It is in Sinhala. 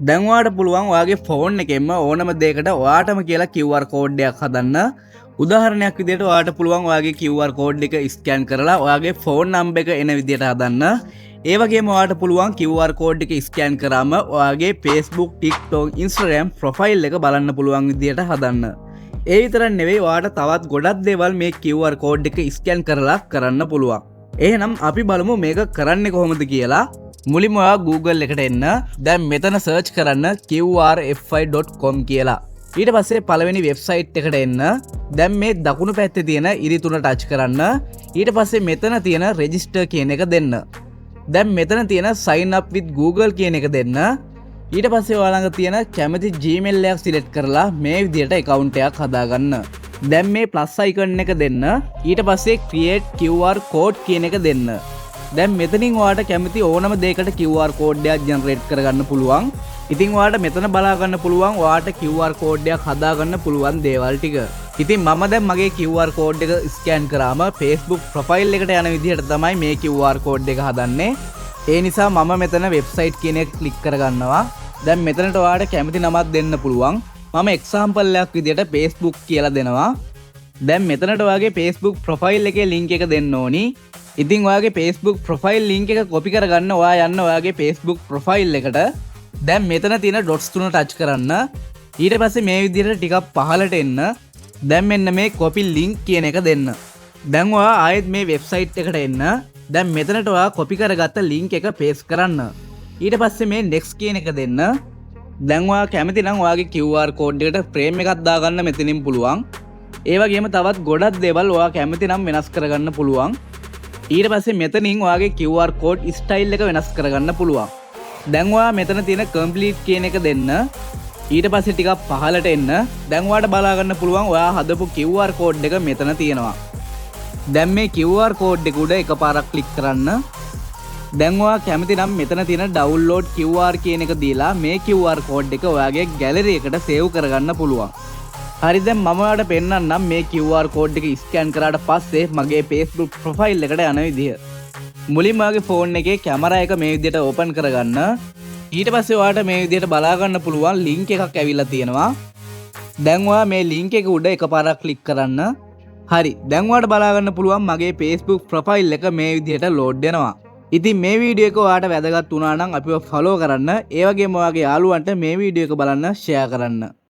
දැන් ඔයාලට පුළුවන් ඔයාගේ ෆෝන් එකෙන්ම ඕනම දෙයකට ඔයාටම කියලා QR කෝඩ් එකක් හදන්න. උදාහරණයක් විදිහට ඔයාලට පුළුවන් ඔයාගේ QR කෝඩ් එක ස්කෑන් කරලා ඔයාගේ ෆෝන් නම්බර් එක එන විදිහට හදන්න. ඒ වගේම ඔයාලට පුළුවන් QR කෝඩ් එක ස්කෑන් කරාම ඔයාගේ Facebook, TikTok, Instagram ප්‍රොෆයිල් එක බලන්න පුළුවන් විදිහට හදන්න. ඒ විතරක් නෙවෙයි ඔයාලට තවත් ගොඩක් දේවල් මේ QR කෝඩ් එක ස්කෑන් කරලා කරන්න පුළුවන්. එහෙනම් අපි බලමු මේක කරන්නේ කොහොමද කියලා. මුලින්ම ඔයා Google එකට එන්න. දැන් මෙතන සර්ච් කරන්න qrfi.com කියලා. ඊට පස්සේ පළවෙනි වෙබ්සයිට් එකට එන්න. දැන් මේ දකුණු පැත්තේ තියෙන ඉරි තුන ටච් කරන්න. ඊට පස්සේ මෙතන තියෙන register කියන එක දෙන්න. දැන් මෙතන තියෙන sign up with Google කියන එක දෙන්න. ඊට පස්සේ ඔයා ළඟ තියෙන කැමති Gmail එකක් සිලෙක්ට් කරලා මේ විදිහට account එකක් හදාගන්න. දැන් මේ plus icon එක දෙන්න. ඊට පස්සේ create QR code කියන එක දෙන්න. දැන් මෙතනින් ඔයාලට කැමති ඕනම දෙයකට QR කෝඩ් එකක් ජෙනරේට් කරගන්න පුළුවන්. ඉතින් ඔයාලට මෙතන බලා ගන්න පුළුවන් ඔයාලට QR කෝඩ් එකක් හදාගන්න පුළුවන් දේවල් ටික. ඉතින් මම දැන් මගේ QR කෝඩ් එක ස්කෑන් කරාම Facebook ප්‍රොෆයිල් එකට යන විදිහට තමයි මේ QR කෝඩ් එක හදන්නේ. ඒ නිසා මම මෙතන වෙබ්සයිට් කියන එක ක්ලික් කරගන්නවා. දැන් මෙතනට ඔයාලට කැමති නමක් දෙන්න පුළුවන්. මම එක්සැම්පල් එකක් විදිහට Facebook කියලා දෙනවා. දැන් මෙතනට ඔයාගේ Facebook ප්‍රොෆයිල් එකේ link එක දෙන්න ඕනි. ඉතින් ඔයාගේ Facebook ප්‍රොෆයිල් link එක copy කරගන්න ඔයා යන්න ඔයාගේ Facebook ප්‍රොෆයිල් එකට. දැන් මෙතන තියෙන dots තුන touch කරන්න. ඊට පස්සේ මේ විදිහට ටිකක් පහළට එන්න. දැන් මෙන්න මේ copy link කියන එක දෙන්න. දැන් ඔයා ආයෙත් මේ වෙබ්සයිට් එකට එන්න. දැන් මෙතනට ඔයා copy කරගත්ත link එක paste කරන්න. ඊට පස්සේ මේ next කියන එක දෙන්න. දැන් ඔයා කැමති නම් ඔයාගේ QR code එකට frame එකක් දාගන්න මෙතනින් පුළුවන්. ඒ වගේම තවත් ගොඩක් දේවල් ඔයා කැමති නම් වෙනස් කරගන්න පුළුවන්. ඊට පස්සේ මෙතනින් ඔයාගේ QR code style එක වෙනස් කරගන්න පුළුවන්. දැන් ඔයා මෙතන තියෙන complete කියන එක දෙන්න. ඊට පස්සේ ටිකක් පහළට එන්න. දැන් ඔයාලට බලා ගන්න පුළුවන් ඔයා හදපු QR code එක මෙතන තියෙනවා. දැන් මේ QR code එක උඩ එකපාරක් ක්ලික් කරන්න. දැන් ඔයා කැමති නම් මෙතන තියෙන download QR කියන එක දීලා මේ QR code එක ඔයාගේ gallery එකට save කරගන්න පුළුවන්. හරි දැන් මම ඔයාලට පෙන්නන්නම් මේ QR කෝඩ් එක ස්කෑන් කරාට පස්සේ මගේ Facebook ප්‍රොෆයිල් එකට යන විදිය. මුලින්ම ඔයාගේ ෆෝන් එකේ කැමරා එක මේ විදිහට ඕපන් කරගන්න. ඊට පස්සේ ඔයාලට මේ විදිහට බලා ගන්න පුළුවන් link එකක් ඇවිල්ලා තියෙනවා. දැන් ඔයා මේ link එක උඩ එකපාරක් ක්ලික් කරන්න. හරි දැන් ඔයාලට බලා ගන්න පුළුවන් මගේ Facebook ප්‍රොෆයිල් එක මේ විදිහට load වෙනවා. ඉතින් මේ වීඩියෝ එක ඔයාලට වැදගත් වුණා නම් අපිව follow කරන්න. ඒ වගේම ඔයාගේ යාළුවන්ට මේ වීඩියෝ එක බලන්න share කරන්න.